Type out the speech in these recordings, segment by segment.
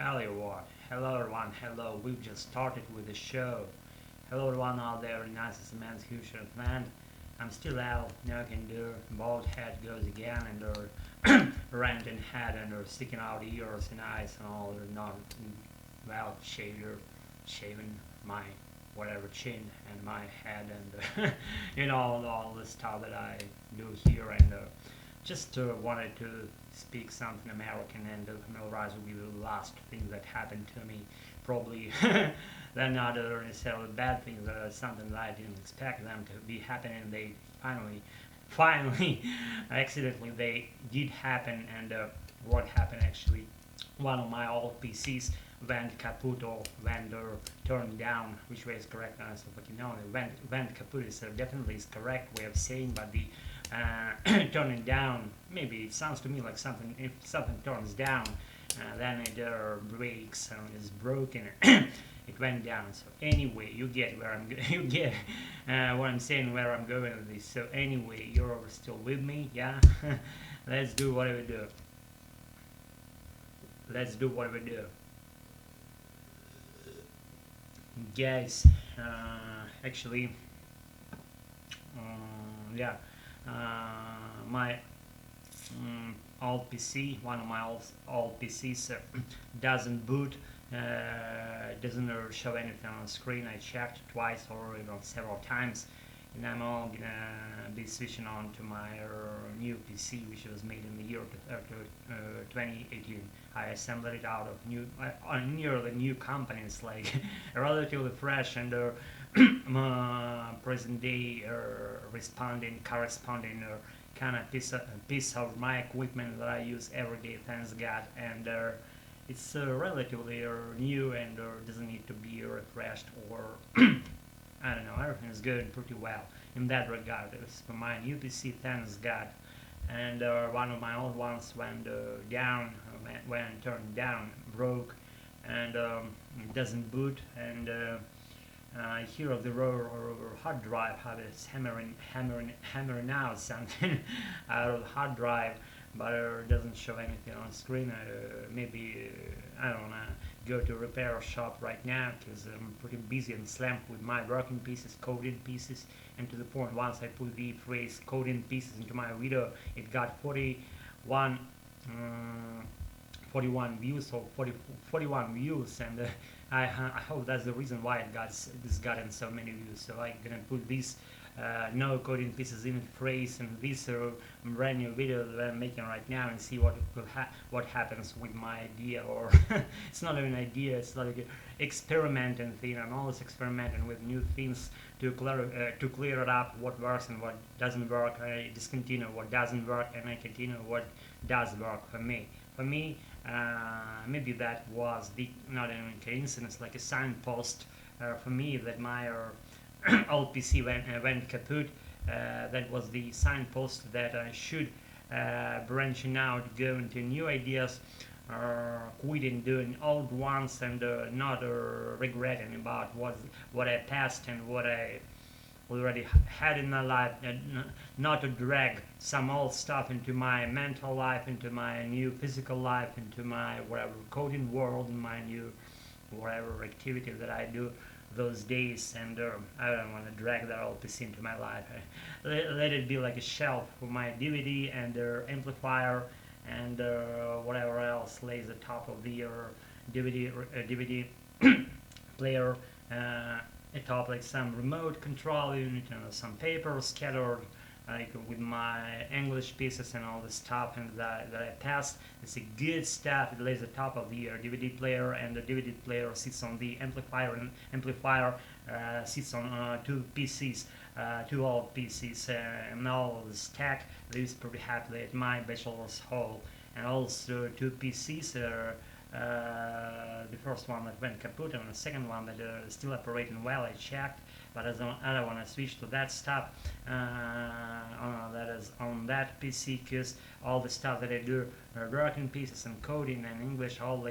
Hello everyone, hello, we've just started with the show. Hello everyone out there in nice man's future land. I'm still out, no can do, bald head goes again and ranting head and sticking out ears and eyes and all, not well shaving my whatever chin and my head and all the stuff that I do here and just wanted to speak something American and familiarize with the last things that happened to me. Probably they're not necessarily bad things, something that I didn't expect them to be happening. They finally, accidentally, they did happen. And what happened actually? One of my old PCs went kaput or went turned down. Which way is correct? So fucking know. Went kaput is definitely is correct way of saying, but the turning down, maybe it sounds to me like something. If something turns down, then it breaks and is broken. It went down. So anyway, you get where I'm you get what I'm saying, where I'm going with this. So anyway, you're still with me, yeah? Let's do what we do. Let's do what we do, guys. Actually, yeah, my old PC, one of my old PCs doesn't boot, doesn't show anything on the screen. I checked twice or even several times, and I'm all gonna be switching on to my new PC, which was made in the year 2018. I assembled it out of nearly new companies, like relatively fresh and present day corresponding kind of piece of my equipment that I use every day, thanks God. And it's relatively new and doesn't need to be refreshed or I don't know, everything is going pretty well in that regard. It's for my new PC, thanks God. And one of my old ones went down, went turned down, broke, and it doesn't boot. And I hear of the hard drive how it's hammering out something out of the hard drive, but it doesn't show anything on screen. Maybe I don't know, go to a repair shop right now because I'm pretty busy and slammed with my working pieces, coding pieces, and to the point once I put the phrase coding pieces into my video, it got 41 41 views or 41 views, and I hope that's the reason why it's gotten so many views. So I'm gonna put these no coding pieces in phrase and this brand new video that I'm making right now and see what happens with my idea. Or it's not even an idea, it's like an experimenting thing. I'm always experimenting with new things to clear it up, what works and what doesn't work. I discontinue what doesn't work and I continue what does work for me. Maybe that was not even coincidence, like a signpost for me that my old PC went kaput. That was the signpost that I should branching out, go into new ideas, quitting doing old ones, and not regretting about what I passed and what I already had in my life, and not to drag some old stuff into my mental life, into my new physical life, into my whatever coding world, in my new whatever activity that I do those days. And I don't want to drag that old PC into my life. Let it be like a shelf for my DVD and amplifier and whatever else lays atop of the DVD player. Atop like some remote control unit and some paper scattered like with my English pieces and all the stuff and that I passed. It's a good stuff. It lays atop of the DVD player, and the DVD player sits on the amplifier, and amplifier sits on two old PCs, and all the stack lives pretty happily at my bachelor's hall. And also two PCs the first one that went kaput and the second one that is still operating well. I checked, but I don't want to switch to that stuff that is on that PC, because all the stuff that I do, working pieces and coding and English, all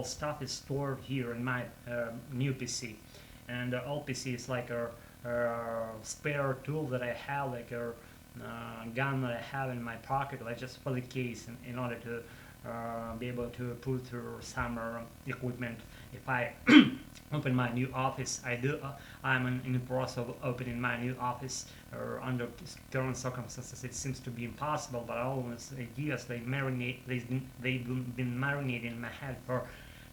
stuff is stored here in my new PC. And the old PC is like a spare tool that I have, like a gun that I have in my pocket, like just for the case, in order to be able to put through some equipment. If I open my new office, I'm in the process of opening my new office. Under current circumstances, it seems to be impossible, but almost years they've been marinating in my head for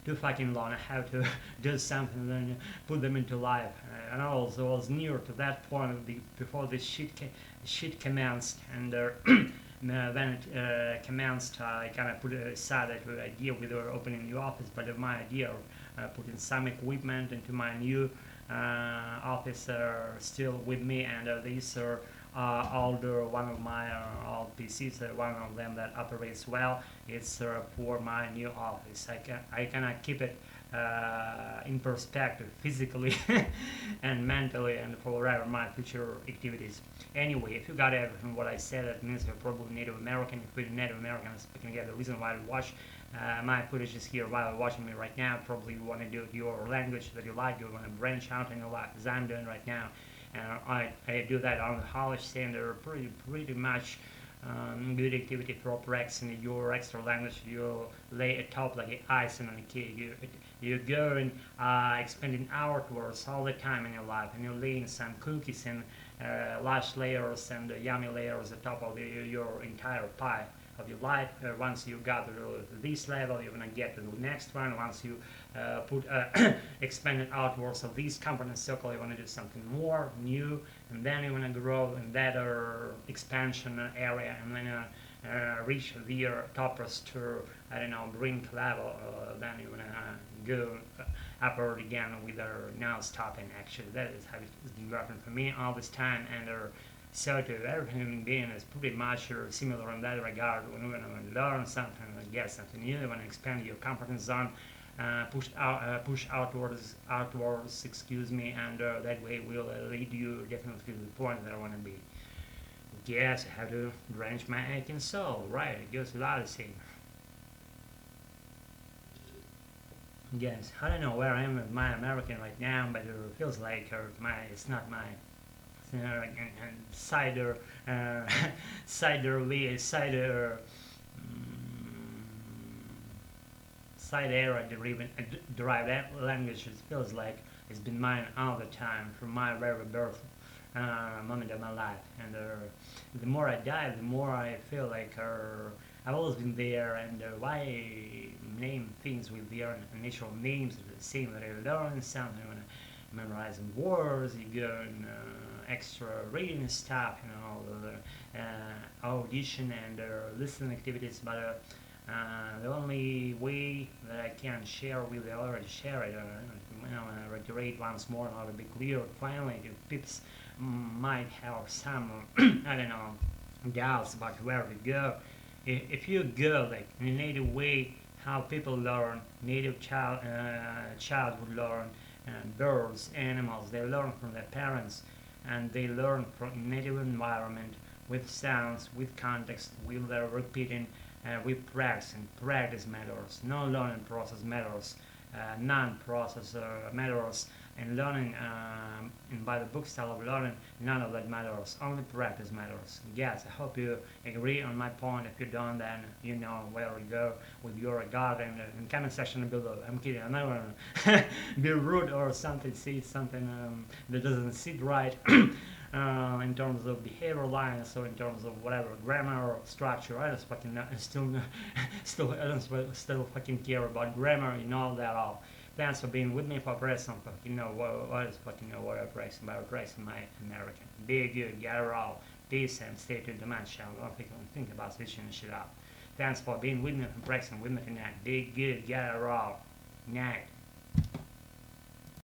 too fucking long. I have to do something and then put them into life. And I also was near to that point before this shit commenced, and when it commenced, I kind of put aside that idea with opening a new office, but my idea of putting some equipment into my new office still with me, and these are older, one of my old PCs, one of them that operates well. It's for my new office. I cannot keep it in perspective physically and mentally and for whatever my future activities. Anyway, if you got everything what I said, that means you're probably Native American. If you're Native American, you can get the reason why you watch my footage is here while you're watching me right now. Probably you want to do your language that you like, you want to branch out in your life, as I'm doing right now. And I do that on the college standard pretty much. Good activity for practicing your extra language. You lay it top like icing on a cake. You go and expanding outwards all the time in your life, and you're laying some cookies and lush layers and yummy layers on top of your entire pie of your life. Once you got to this level, you're gonna get to the next one. Once you put expanded outwards of this component circle, you want to do something more new, and then you want to grow in that expansion area, and then reach the topmost I don't know, brink level. Then you want to go upward again with no stopping. Actually, that is how it's been working for me all this time, and so to every human being is pretty much similar in that regard. When you want to learn something, get something new, you want to expand your competence zone, push outwards, excuse me, and that way will lead you definitely to the point that I want to be. Yes, I have to drench my aching soul, right? It goes without saying. Yes, I don't know where I am with my American right now, but it feels like it's not my cider, side era derived language. It feels like it's been mine all the time from my very birth moment of my life. And the more I dive, the more I feel like I've always been there. And why name things with their initial names? The same that I learn something when memorizing words, you go and extra reading stuff, the audition and listening activities. But the only way that I can share with you, I already share it. I reiterate once more in order to be clear. Finally, if peeps might have some, I don't know, doubts about where to go. If you go like in a native way, how people learn, native child would learn, and birds, animals, they learn from their parents, and they learn from native environment with sounds, with context, with their repeating, with practice, and practice matters. No learning process matters, non-process matters, and learning and by the book style of learning, none of that matters. Only practice matters. Yes, I hope you agree on my point. If you don't, then you know where to go with your regard in the comment section below. I'm kidding. I'm not gonna be rude or something. See something that doesn't sit right. In terms of behavior lines or in terms of whatever grammar or structure, I just fucking still fucking care about grammar and all that all. Thanks for being with me for pressing fucking what is fucking what I'm pressing by pressing my American. Be good, get it all. Peace and stay tuned to my channel. Don't think about switching the shit up. Thanks for being with me for pressing with me tonight. Be good, get it all. Night.